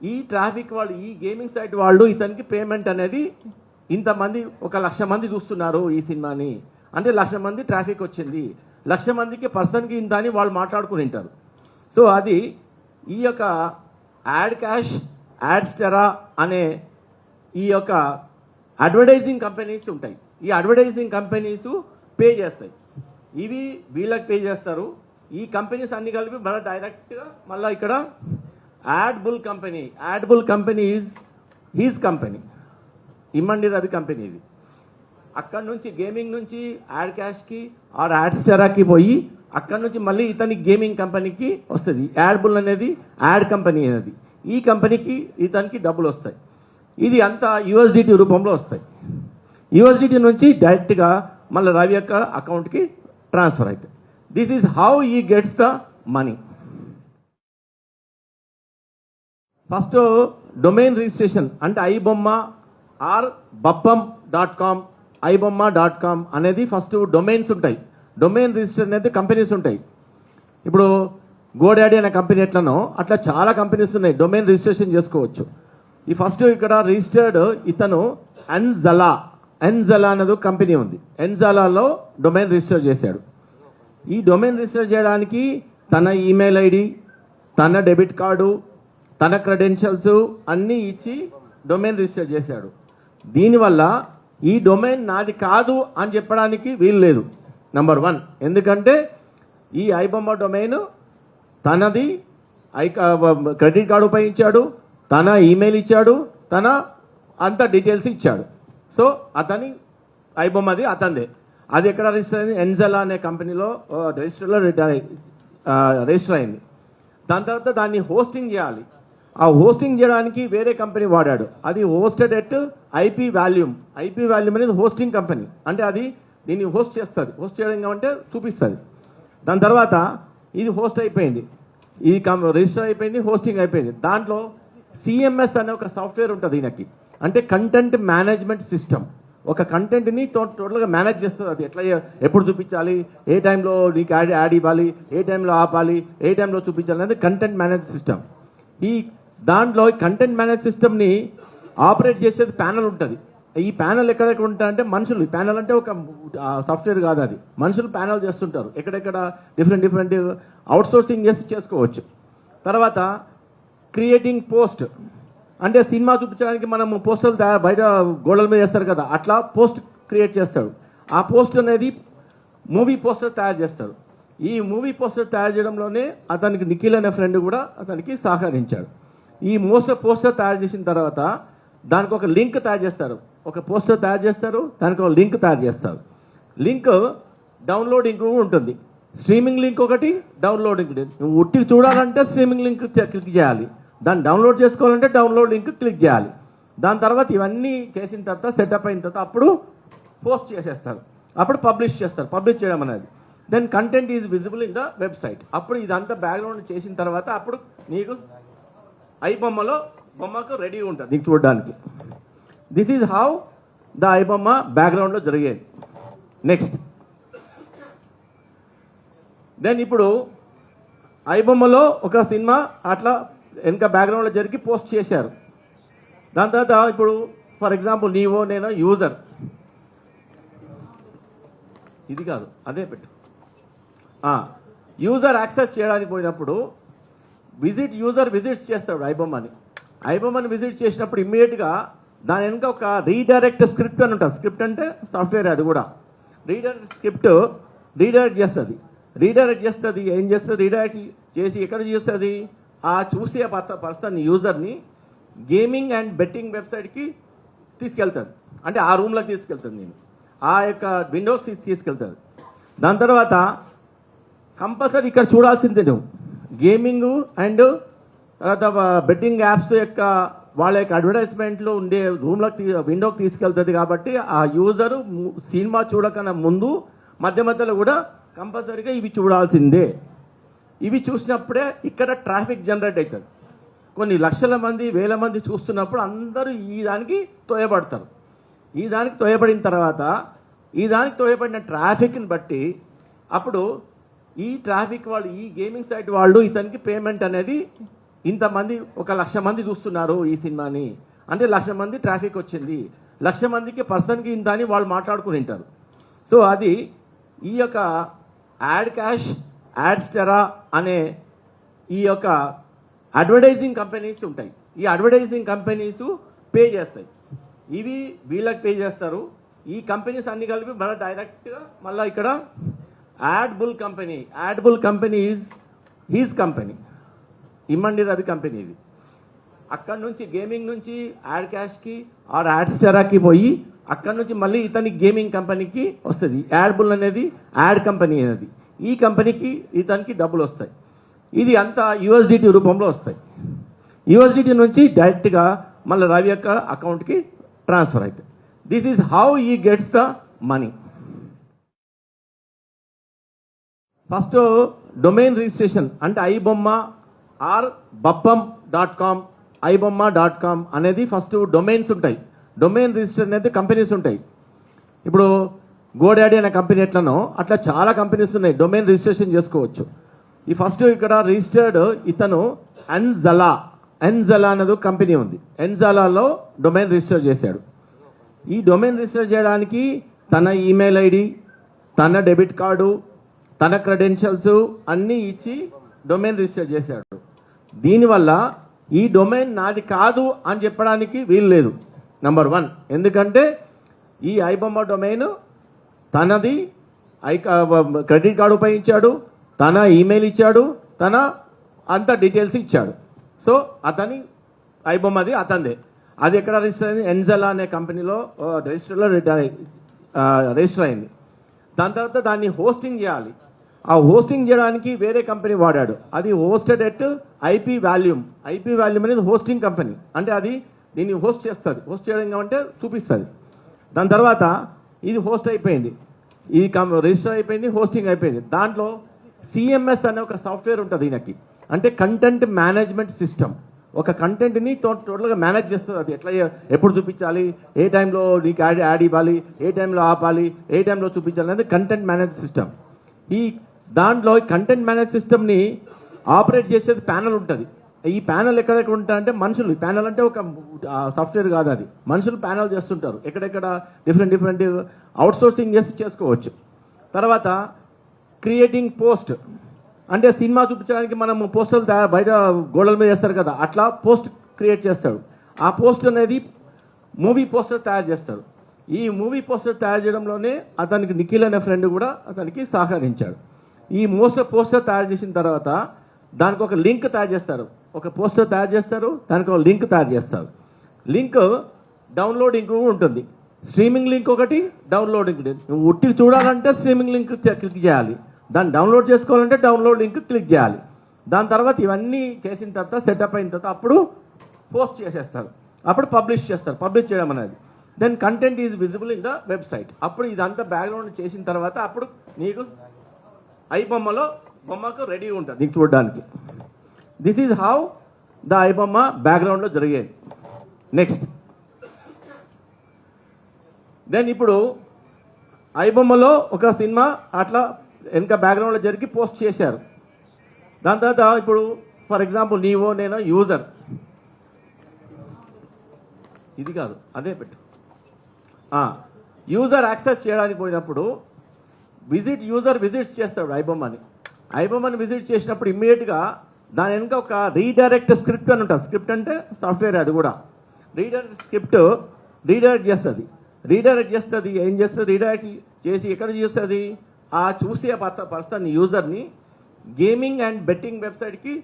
S1: ఈ ట్రాఫిక్ వాళ్ళు, ఈ గేమింగ్ సైట్ వాళ్ళు ఇతనికి పేమెంట్ అనేది ఇంతమంది, 1,00,000 మంది చూస్తున్నారు ఈ సినిమాని అంటే 1,00,000 మంది ట్రాఫిక్ వచ్చింది, 1,00,000 మందికి పర్సన్కి ఇంత అని వాళ్ళు మాట్లాడుకుని ఉంటారు. సో అది ఈ యొక్క యాడ్ క్యాష్, యాడ్స్టెరా అనే ఈ యొక్క అడ్వర్టైజింగ్ కంపెనీస్ ఉంటాయి. ఈ అడ్వర్టైజింగ్ కంపెనీస్ పే చేస్తాయి. ఇవి వీళ్ళకి పే చేస్తారు. ఈ కంపెనీస్ అన్ని కలిపి మళ్ళీ డైరెక్ట్గా మళ్ళీ ఇక్కడ యాడ్బుల్ కంపెనీ ఈజ్ హీజ్ కంపెనీ, ఇమ్మండి రవి కంపెనీ. ఇది అక్కడ నుంచి గేమింగ్ నుంచి యాడ్ క్యాష్కి ఆర్ యాడ్స్టెరాకి పోయి అక్కడ నుంచి మళ్ళీ ఇతని గేమింగ్ కంపెనీకి వస్తుంది. యాడ్బుల్ అనేది యాడ్ కంపెనీ అనేది, ఈ కంపెనీకి ఇతనికి డబ్బులు వస్తాయి. ఇది అంతా యూఎస్డిటీ రూపంలో వస్తాయి. యూఎస్డిటీ నుంచి డైరెక్ట్గా మళ్ళీ రవి యొక్క అకౌంట్కి ట్రాన్స్ఫర్ అవుతాయి. This is how he gets the money. First domain registration అంటే ఐబొమ్మ ఆర్ బప్పం.com, ఐబొమ్మ.com అనేది ఫస్ట్ డొమైన్స్ ఉంటాయి. డొమైన్ రిజిస్టర్ అనేది కంపెనీస్ ఉంటాయి. ఇప్పుడు గోడాడీ అనే కంపెనీ ఎట్లనో అట్లా చాలా కంపెనీస్ ఉన్నాయి, డొమైన్ రిజిస్ట్రేషన్ చేసుకోవచ్చు. ఈ ఫస్ట్ ఇక్కడ రిజిస్టర్డ్ ఇతను ఎన్జలా అనేది కంపెనీ ఉంది, ఎన్జలాలో డొమైన్ రిజిస్టర్ చేశాడు. ఈ డొమైన్ రిజిస్టర్ చేయడానికి తన ఈమెయిల్ ఐడి, తన డెబిట్ కార్డు, తన క్రెడెన్షియల్స్ అన్నీ ఇచ్చి డొమైన్ రిజిస్టర్ చేశాడు. దీనివల్ల ఈ డొమైన్ నాది కాదు అని చెప్పడానికి వీలు లేదు. నంబర్ 1, ఎందుకంటే ఈ ఐబొమ్మ డొమైన్ తనది, క్రెడిట్ కార్డు ఉపయోగించాడు, తన ఈమెయిల్ ఇచ్చాడు, తన అంత డీటెయిల్స్ ఇచ్చాడు. సో అతని ఐబొమ్మది అతనిదే. అది ఎక్కడ రిజిస్టర్ అయింది? ఎన్జెలా అనే కంపెనీలో రిజిస్టర్లో రిజిస్టర్ అయింది. దాని తర్వాత దాన్ని హోస్టింగ్ చేయాలి. ఆ హోస్టింగ్ చేయడానికి వేరే కంపెనీ వాడాడు. అది హోస్టెడ్ ఎట్ ఐపీ వాల్యూమ్ అనేది హోస్టింగ్ కంపెనీ. అంటే అది దీన్ని హోస్ట్ చేస్తుంది. హోస్ట్ చేయడం అంటే చూపిస్తుంది. దాని తర్వాత ఇది హోస్ట్ అయిపోయింది, ఇది రిజిస్టర్ అయిపోయింది, హోస్టింగ్ అయిపోయింది. దాంట్లో సిఎంఎస్ అనే ఒక సాఫ్ట్వేర్ ఉంటుంది ఈయనకి, అంటే కంటెంట్ మేనేజ్మెంట్ సిస్టమ్. ఒక కంటెంట్ని టోటల్గా మేనేజ్ చేస్తుంది. అది ఎట్లా, ఎప్పుడు చూపించాలి, ఏ టైంలో నీకు యాడ్ ఇవ్వాలి, ఏ టైంలో ఆపాలి, ఏ టైంలో చూపించాలి అనేది కంటెంట్ మేనేజ్ సిస్టమ్. ఈ దాంట్లో కంటెంట్ మేనేజ్ సిస్టమ్ని ఆపరేట్ చేసేది ప్యానల్ ఉంటుంది. ఈ ప్యానల్ ఎక్కడెక్కడ ఉంటాయంటే మనుషులు, ప్యానల్ అంటే ఒక సాఫ్ట్వేర్ కాదు, అది మనుషులు ప్యానల్ చేస్తుంటారు. ఎక్కడెక్కడ డిఫరెంట్ అవుట్సోర్సింగ్ చేసి చేసుకోవచ్చు. తర్వాత క్రియేటింగ్ పోస్ట్, అంటే సినిమా చూపించడానికి మనం పోస్టర్లు బయట గోడల మీద వేస్తారు కదా, అట్లా పోస్ట్ క్రియేట్ చేస్తాడు. ఆ పోస్ట్ అనేది మూవీ పోస్టర్ తయారు చేస్తాడు. ఈ మూవీ పోస్టర్ తయారు చేయడంలోనే అతనికి నిఖిల్ అనే ఫ్రెండ్ కూడా అతనికి సహకరించాడు. ఈ పోస్టర్ తయారు చేసిన తర్వాత దానికి ఒక లింక్ తయారు చేస్తారు. ఒక పోస్టర్ తయారు చేస్తారు, దానికి ఒక లింక్ తయారు చేస్తారు. లింక్ డౌన్లోడింగ్ ఉంటుంది, స్ట్రీమింగ్ లింక్ ఒకటి, డౌన్లోడింగ్. నువ్వు ఉట్టి చూడాలంటే స్ట్రీమింగ్ లింక్ క్లిక్ చేయాలి, దాన్ని డౌన్లోడ్ చేసుకోవాలంటే డౌన్లోడ్ లింక్ క్లిక్ చేయాలి. దాని తర్వాత ఇవన్నీ చేసిన తర్వాత సెటప్ అయిన తర్వాత అప్పుడు పోస్ట్ చేసేస్తారు, అప్పుడు పబ్లిష్ చేస్తారు. పబ్లిష్ చేయడం అనేది then content is visible in the website. అప్పుడు ఇదంతా బ్యాక్గ్రౌండ్ చేసిన తర్వాత అప్పుడు నీకు బొమ్మకు రెడీ ఉంటుంది నీకు చూడడానికి. This is how the iBomma బ్యాక్గ్రౌండ్లో జరిగేది. నెక్స్ట్ దెన్ ఇప్పుడు ఐబొమ్మలో ఒక సినిమా అట్లా వెనక బ్యాక్గ్రౌండ్లో జరిగి పోస్ట్ చేశారు. దాని తర్వాత ఇప్పుడు ఫర్ ఎగ్జాంపుల్ నీవో నేను యూజర్, ఇది కాదు అదే పెట్టు, యూజర్ యాక్సెస్ చేయడానికి పోయినప్పుడు యూజర్ విజిట్స్ చేస్తాడు ఐబొమ్మని విజిట్ చేసినప్పుడు ఇమ్మీడియట్గా దాని వెనుక ఒక రీడైరెక్ట్ స్క్రిప్ట్ అని ఉంటుంది. స్క్రిప్ట్ అంటే సాఫ్ట్వేర్, అది కూడా రీడైరెక్ట్ చేస్తుంది. ఏం చేస్తుంది? రీడైరెక్ట్ చేసి ఎక్కడ చూస్తుంది? ఆ చూసే పర్సన్ యూజర్ని గేమింగ్ అండ్ బెట్టింగ్ వెబ్సైట్కి తీసుకెళ్తుంది. అంటే ఆ రూమ్లోకి తీసుకెళ్తుంది, నేను ఆ యొక్క విండోస్ తీసుకెళ్తుంది. దాని తర్వాత కంపల్సరీ ఇక్కడ చూడాల్సిందే నువ్వు గేమింగ్ అండ్ తర్వాత బెట్టింగ్ యాప్స్ యొక్క వాళ్ళ యొక్క అడ్వర్టైజ్మెంట్లో ఉండే రూమ్లోకి విండోకి తీసుకెళ్తుంది. కాబట్టి ఆ యూజరు సినిమా చూడకన్నా ముందు మధ్యలో కూడా కంపల్సరీగా ఇవి చూడాల్సిందే. ఇవి చూసినప్పుడే ఇక్కడ ట్రాఫిక్ జనరేట్ అవుతుంది. కొన్ని లక్షల మంది, వేల మంది చూస్తున్నప్పుడు అందరూ ఈ దానికి తోయబడతారు. ఈ దానికి తోయబడిన తర్వాత ఈ దానికి తోయబడిన ట్రాఫిక్ని బట్టి అప్పుడు ఈ ట్రాఫిక్ వాళ్ళు, ఈ గేమింగ్ సైట్ వాళ్ళు ఇతనికి పేమెంట్ అనేది ఇంతమంది, 1,00,000 మంది చూస్తున్నారు ఈ సినిమాని అంటే 1,00,000 మంది ట్రాఫిక్ వచ్చింది, 1,00,000 మందికి పర్సన్కి ఇంత అని వాళ్ళు మాట్లాడుకుని ఉంటారు. సో అది ఈ యొక్క యాడ్ క్యాష్, యాడ్స్టెరా అనే ఈ యొక్క అడ్వర్టైజింగ్ కంపెనీస్ ఉంటాయి. ఈ అడ్వర్టైజింగ్ కంపెనీస్ పే చేస్తాయి. ఇవి వీళ్ళకి పే చేస్తారు. ఈ కంపెనీస్ అన్ని కలిపి మళ్ళీ డైరెక్ట్గా మళ్ళీ ఇక్కడ యాడ్ బుల్ కంపెనీ ఈజ్ హీజ్ కంపెనీ, ఇమ్మండి రవి కంపెనీ. ఇది అక్కడ నుంచి గేమింగ్ నుంచి యాడ్ క్యాష్కి ఆర్ యాడ్స్టెరాకి పోయి అక్కడ నుంచి మళ్ళీ ఇతని గేమింగ్ కంపెనీకి వస్తుంది. యాడ్ బుల్ అనేది యాడ్ కంపెనీ అనేది, ఈ కంపెనీకి ఇతనికి డబ్బులు వస్తాయి. ఇది అంతా యూఎస్డిటీ రూపంలో వస్తాయి. యూఎస్డిటీ నుంచి డైరెక్ట్గా మళ్ళీ రవి యొక్క అకౌంట్కి ట్రాన్స్ఫర్ అవుతాయి. This is how he gets the money. First domain registration అంటే ఐబొమ్మ ఆర్ బప్పం.com, ఐబొమ్మ.com అనేది ఫస్ట్ డొమైన్స్ ఉంటాయి. డొమైన్ రిజిస్టర్ అనేది కంపెనీస్ ఉంటాయి. ఇప్పుడు గోడాడీ అనే కంపెనీ ఎట్లనో అట్లా చాలా కంపెనీస్ ఉన్నాయి, డొమైన్ రిజిస్ట్రేషన్ చేసుకోవచ్చు. ఈ ఫస్ట్ ఇక్కడ రిజిస్టర్డ్ ఇతను ఎన్జలా అనేది కంపెనీ ఉంది. ఎన్జలాలో డొమైన్ రిజిస్టర్ చేశాడు. ఈ డొమైన్ రిజిస్టర్ చేయడానికి తన ఈమెయిల్ ఐడి, తన డెబిట్ కార్డు, తన క్రెడెన్షియల్స్ అన్నీ ఇచ్చి డొమైన్ రిజిస్టర్ చేశాడు. దీనివల్ల ఈ డొమైన్ నాది కాదు అని చెప్పడానికి వీలు లేదు. నంబర్ 1, ఎందుకంటే ఈ ఐబొమ్మ డొమైన్ తనది. క్రెడిట్ కార్డు ఉపయోగించాడు, తన ఈమెయిల్ ఇచ్చాడు, తన అంత డీటెయిల్స్ ఇచ్చాడు. సో అతని ఐబొమ్మది అతనిదే. అది ఎక్కడ రిజిస్టర్ అయింది? ఎన్జలా అనే కంపెనీలో రిజిస్టర్ అయింది. దాని తర్వాత దాన్ని హోస్టింగ్ చేయాలి. ఆ హోస్టింగ్ చేయడానికి వేరే కంపెనీ వాడాడు. అది హోస్టెడ్ ఎట్ ఐపీ వాల్యూమ్ అనేది హోస్టింగ్ కంపెనీ. అంటే అది దీన్ని హోస్ట్ చేస్తుంది. హోస్ట్ చేయడం అంటే చూపిస్తుంది. దాని తర్వాత ఇది హోస్ట్ అయిపోయింది, ఇది రిజిస్టర్ అయిపోయింది, హోస్టింగ్ అయిపోయింది. దాంట్లో సిఎంఎస్ అనే ఒక సాఫ్ట్వేర్ ఉంటుంది ఈయనకి. అంటే కంటెంట్ మేనేజ్మెంట్ సిస్టమ్. ఒక కంటెంట్ని టోటల్గా మేనేజ్ చేస్తుంది. అది ఎట్లా, ఎప్పుడు చూపించాలి, ఏ టైంలో నీకు యాడ్ ఇవ్వాలి, ఏ టైంలో ఆపాలి, ఏ టైంలో చూపించాలి అనేది కంటెంట్ మేనేజ్ సిస్టమ్. ఈ దాంట్లో కంటెంట్ మేనేజ్ సిస్టమ్ని ఆపరేట్ చేసేది ప్యానల్ ఉంటుంది. ఈ ప్యానల్ ఎక్కడెక్కడ ఉంటాయంటే మనుషులు. ప్యానల్ అంటే ఒక సాఫ్ట్వేర్ కాదు, అది మనుషులు ప్యానల్ చేస్తుంటారు. ఎక్కడెక్కడ డిఫరెంట్ అవుట్సోర్సింగ్ చేసి చేసుకోవచ్చు. తర్వాత క్రియేటింగ్ పోస్ట్, అంటే సినిమా చూపించడానికి మనం పోస్టర్లు బయట గోడల మీద చేస్తారు కదా, అట్లా పోస్ట్ క్రియేట్ చేస్తాడు. ఆ పోస్ట్ అనేది మూవీ పోస్టర్ తయారు చేస్తాడు. ఈ మూవీ పోస్టర్ తయారు చేయడంలోనే అతనికి నిఖిల్ అనే ఫ్రెండ్ కూడా అతనికి సహకరించాడు. ఈ పోస్టర్ తయారు చేసిన తర్వాత దానికి ఒక లింక్ తయారు చేస్తారు. ఒక పోస్టర్ తయారు చేస్తారు, దానికి ఒక లింక్ తయారు చేస్తారు. లింక్ డౌన్లోడింగ్ ఉంటుంది. స్ట్రీమింగ్ లింక్ ఒకటి, డౌన్లోడింగ్. నువ్వు ఉట్టి చూడాలంటే స్ట్రీమింగ్ లింక్ క్లిక్ చేయాలి, దాన్ని డౌన్లోడ్ చేసుకోవాలంటే డౌన్లోడ్ లింక్ క్లిక్ చేయాలి. దాని తర్వాత ఇవన్నీ చేసిన తర్వాత సెటప్ అయిన తర్వాత అప్పుడు పోస్ట్ చేసేస్తారు, అప్పుడు పబ్లిష్ చేస్తారు. పబ్లిష్ చేయడం అనేది then content is visible in the website. అప్పుడు ఇదంతా బ్యాక్గ్రౌండ్ చేసిన తర్వాత అప్పుడు నీకు బొమ్మకు రెడీ ఉంటుంది నీకు చూడడానికి. This is how the iBomma బ్యాక్గ్రౌండ్లో జరిగేది. నెక్స్ట్ దెన్ ఇప్పుడు ఐబొమ్మలో ఒక సినిమా అట్లా వెనక బ్యాక్గ్రౌండ్లో జరిగి పోస్ట్ చేశారు. దాని తర్వాత ఇప్పుడు ఫర్ ఎగ్జాంపుల్ నీవో నేను యూజర్, ఇది కాదు అదే పెట్టు, యూజర్ యాక్సెస్ చేయడానికి పోయినప్పుడు యూజర్ విజిట్స్ చేస్తాడు ఐబొమ్మని విజిట్ చేసినప్పుడు ఇమ్మీడియట్గా దాని వెనుక ఒక రీడైరెక్ట్ స్క్రిప్ట్ అని ఉంటుంది. స్క్రిప్ట్ అంటే సాఫ్ట్వేర్, అది కూడా రీడైరెక్ట్ చేస్తుంది. ఏం చేస్తుంది? రీడైరెక్ట్ చేసి ఎక్కడ చూస్తుంది? ఆ చూసే పర్సన్ యూజర్ని గేమింగ్ అండ్ బెట్టింగ్ వెబ్సైట్కి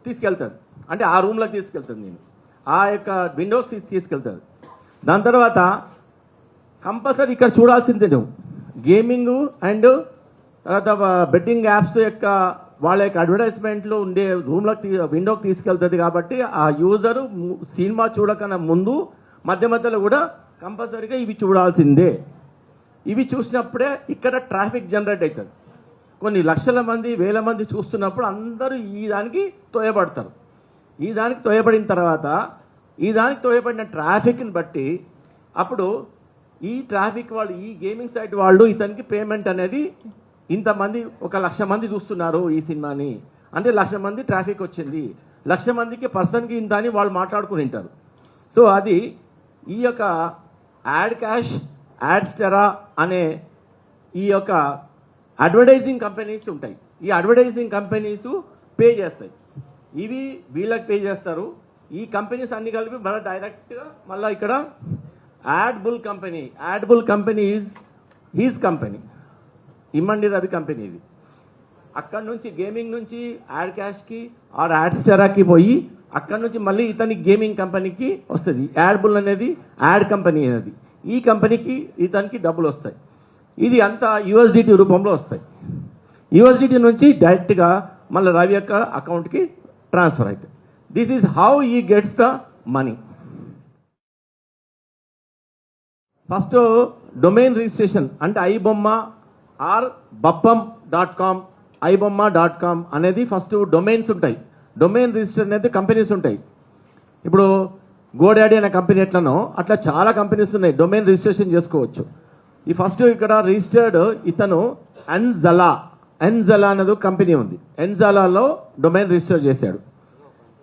S1: తీసుకెళ్తుంది. అంటే ఆ రూమ్లోకి తీసుకెళ్తుంది, నేను ఆ యొక్క విండోస్ తీసుకెళ్తుంది. దాని తర్వాత కంపల్సరీ ఇక్కడ చూడాల్సిందే నువ్వు గేమింగ్ అండ్ తర్వాత బెట్టింగ్ యాప్స్ యొక్క వాళ్ళ యొక్క అడ్వర్టైజ్మెంట్లు ఉండే రూమ్లోకి విండోకి తీసుకెళ్తుంది. కాబట్టి ఆ యూజరు సినిమా చూడకన్నా ముందు మధ్యలో కూడా కంపల్సరీగా ఇవి చూడాల్సిందే. ఇవి చూసినప్పుడే ఇక్కడ ట్రాఫిక్ జనరేట్ అవుతుంది. కొన్ని లక్షల మంది, వేల మంది చూస్తున్నప్పుడు అందరూ ఈ దానికి తోయబడతారు. ఈ దానికి తోయబడిన తర్వాత ఈ దానికి తోయబడిన ట్రాఫిక్ని బట్టి అప్పుడు ఈ ట్రాఫిక్ వాళ్ళు, ఈ గేమింగ్ సైట్ వాళ్ళు ఇతనికి పేమెంట్ అనేది ఇంతమంది, 1,00,000 మంది చూస్తున్నారు ఈ సినిమాని అంటే 1,00,000 మంది ట్రాఫిక్ వచ్చింది, 1,00,000 మందికి పర్సన్కి ఇంత అని వాళ్ళు మాట్లాడుకుని ఉంటారు. సో అది ఈ యొక్క యాడ్ క్యాష్, యాడ్స్టెరా అనే ఈ యొక్క అడ్వర్టైజింగ్ కంపెనీస్ ఉంటాయి. ఈ అడ్వర్టైజింగ్ కంపెనీస్ పే చేస్తాయి. ఇవి వీళ్ళకి పే చేస్తారు. ఈ కంపెనీస్ అన్ని కలిపి మళ్ళీ డైరెక్ట్గా మళ్ళీ ఇక్కడ యాడ్ బుల్ కంపెనీ ఈజ్ హీజ్ కంపెనీ, ఇమ్మండి రవి కంపెనీ. ఇది అక్కడ నుంచి గేమింగ్ నుంచి యాడ్ క్యాష్కి ఆర్ యాడ్స్టెరాకి పోయి అక్కడ నుంచి మళ్ళీ ఇతని గేమింగ్ కంపెనీకి వస్తుంది. యాడ్ బుల్ అనేది యాడ్ కంపెనీ అనేది, ఈ కంపెనీకి ఇతనికి డబ్బులు వస్తాయి. ఇది అంతా యూఎస్డిటీ రూపంలో వస్తాయి. యూఎస్డిటీ నుంచి డైరెక్ట్గా మళ్ళీ రవి యొక్క అకౌంట్కి ట్రాన్స్ఫర్ అవుతాయి. This is how he gets the money. First domain registration అంటే ఐబొమ్మ ఆర్ బప్పం.com, ఐబొమ్మ.com అనేది ఫస్ట్ డొమైన్స్ ఉంటాయి. డొమైన్ రిజిస్టర్ అనేది కంపెనీస్ ఉంటాయి. ఇప్పుడు గోడాడీ అనే కంపెనీ ఎట్లనో అట్లా చాలా కంపెనీస్ ఉన్నాయి, డొమైన్ రిజిస్ట్రేషన్ చేసుకోవచ్చు. ఈ ఫస్ట్ ఇక్కడ రిజిస్టర్డ్ ఇతను ఎన్జలా అనేది కంపెనీ ఉంది. ఎన్జలాలో డొమైన్ రిజిస్టర్ చేశాడు.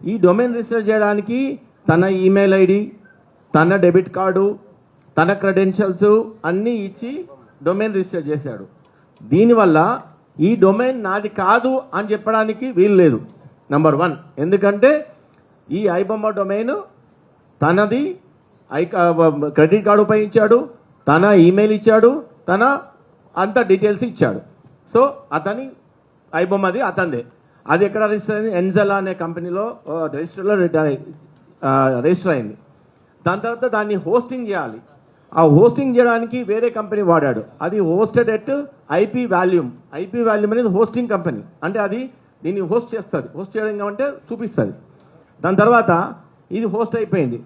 S1: ఈ డొమైన్ రిజిస్టర్ చేయడానికి తన ఈమెయిల్ ఐడి, తన డెబిట్ కార్డు, తన క్రెడెన్షియల్స్ అన్నీ ఇచ్చి డొమైన్ రిజిస్టర్ చేశాడు. దీనివల్ల ఈ డొమైన్ నాది కాదు అని చెప్పడానికి వీలు లేదు. నంబర్ 1, ఎందుకంటే ఈ ఐబొమ్మ డొమైన్ తనది, క్రెడిట్ కార్డు ఉపయోగించాడు, తన ఈమెయిల్ ఇచ్చాడు, తన అంత డీటెయిల్స్ ఇచ్చాడు. సో అతని ఐబొమ్మది అతనిదే. అది ఎక్కడ రిజిస్టర్ అయింది? ఎన్జలా అనే కంపెనీలో రిజిస్టర్ అయింది. దాని తర్వాత దాన్ని హోస్టింగ్ చేయాలి. ఆ హోస్టింగ్ చేయడానికి వేరే కంపెనీ వాడాడు. అది hosted at IP volume. IP volume అనేది హోస్టింగ్ కంపెనీ. అంటే అది దీన్ని హోస్ట్ చేస్తుంది. హోస్ట్ చేయడం అంటే చూపిస్తుంది. దాని తర్వాత ఇది హోస్ట్ అయిపోయింది,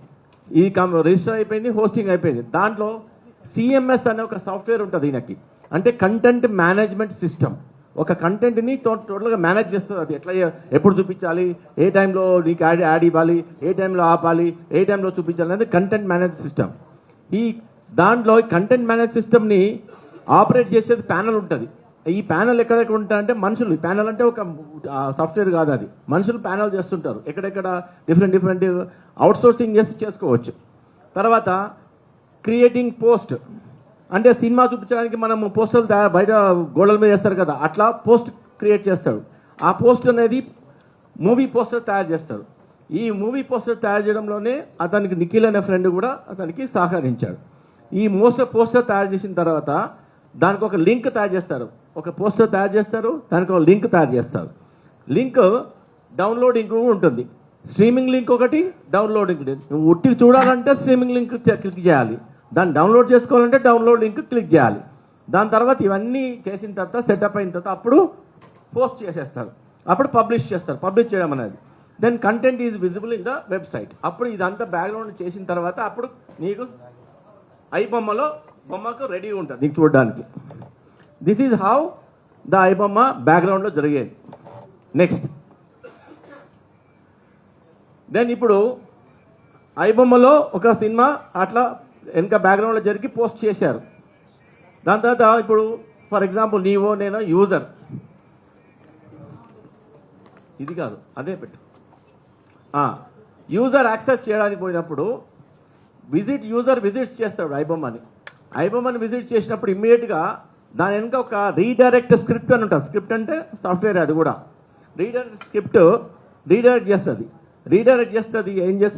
S1: ఇది రిజిస్టర్ అయిపోయింది, హోస్టింగ్ అయిపోయింది. దాంట్లో సిఎంఎస్ అనే ఒక సాఫ్ట్వేర్ ఉంటుంది ఈయనకి. అంటే కంటెంట్ మేనేజ్మెంట్ సిస్టమ్. ఒక కంటెంట్ని టోటల్గా మేనేజ్ చేస్తుంది. అది ఎట్లా, ఎప్పుడు చూపించాలి, ఏ టైంలో నీకు యాడ్ ఇవ్వాలి, ఏ టైంలో ఆపాలి, ఏ టైంలో చూపించాలి అనేది కంటెంట్ మేనేజ్ సిస్టమ్. ఈ దాంట్లో కంటెంట్ మేనేజ్ సిస్టమ్ని ఆపరేట్ చేసేది ప్యానల్ ఉంటుంది. ఈ ప్యానల్ ఎక్కడెక్కడ ఉంటాయంటే మనుషులు. ఈ ప్యానల్ అంటే ఒక సాఫ్ట్వేర్ కాదు, అది మనుషులు ప్యానల్ చేస్తుంటారు. ఎక్కడెక్కడ డిఫరెంట్ అవుట్సోర్సింగ్ చేసి చేసుకోవచ్చు. తర్వాత క్రియేటింగ్ పోస్ట్, అంటే సినిమా చూపించడానికి మనం పోస్టర్లు బయట గోడల మీద వేస్తారు కదా, అట్లా పోస్ట్ క్రియేట్ చేస్తాడు. ఆ పోస్ట్ అనేది మూవీ పోస్టర్ తయారు చేస్తాడు. ఈ మూవీ పోస్టర్ తయారు చేయడంలోనే అతనికి నిఖిల్ అనే ఫ్రెండ్ కూడా అతనికి సహకరించాడు. ఈ పోస్టర్ తయారు చేసిన తర్వాత దానికి ఒక లింక్ తయారు చేస్తారు. ఒక పోస్టర్ తయారు చేస్తారు, దానికి ఒక లింక్ తయారు చేస్తారు. లింక్ డౌన్లోడింగ్ ఉంటుంది. స్ట్రీమింగ్ లింక్ ఒకటి, డౌన్లోడింగ్. నువ్వు ఉట్టి చూడాలంటే స్ట్రీమింగ్ లింక్ క్లిక్ చేయాలి, దాన్ని డౌన్లోడ్ చేసుకోవాలంటే డౌన్లోడ్ లింక్ క్లిక్ చేయాలి. దాని తర్వాత ఇవన్నీ చేసిన తర్వాత సెటప్ అయిన తర్వాత అప్పుడు పోస్ట్ చేసేస్తారు, అప్పుడు పబ్లిష్ చేస్తారు. పబ్లిష్ చేయడం అనేది then content is visible in the website. అప్పుడు ఇదంతా బ్యాక్గ్రౌండ్ చేసిన తర్వాత అప్పుడు నీకు బొమ్మకు రెడీ ఉంటుంది నీకు చూడడానికి. This is how the iBomma బ్యాక్గ్రౌండ్లో జరిగేది. నెక్స్ట్ దెన్ ఇప్పుడు ఐబొమ్మలో ఒక సినిమా అట్లా వెనక బ్యాక్గ్రౌండ్లో జరిగి పోస్ట్ చేశారు. దాని తర్వాత ఇప్పుడు ఫర్ ఎగ్జాంపుల్ నీవో నేను యూజర్, ఇది కాదు అదే పెట్టు, యూజర్ యాక్సెస్ చేయడానికి పోయినప్పుడు యూజర్ విజిట్స్ చేస్తాడు ఐబొమ్మని విజిట్ చేసినప్పుడు ఇమ్మీడియట్గా దాని వెనుక ఒక రీడైరెక్ట్ స్క్రిప్ట్ అని ఉంటుంది. స్క్రిప్ట్ అంటే సాఫ్ట్వేర్, అది కూడా రీడైరెక్ట్ స్క్రిప్ట్ రీడైరెక్ట్ చేస్తుంది. ఏం చేస్తుంది?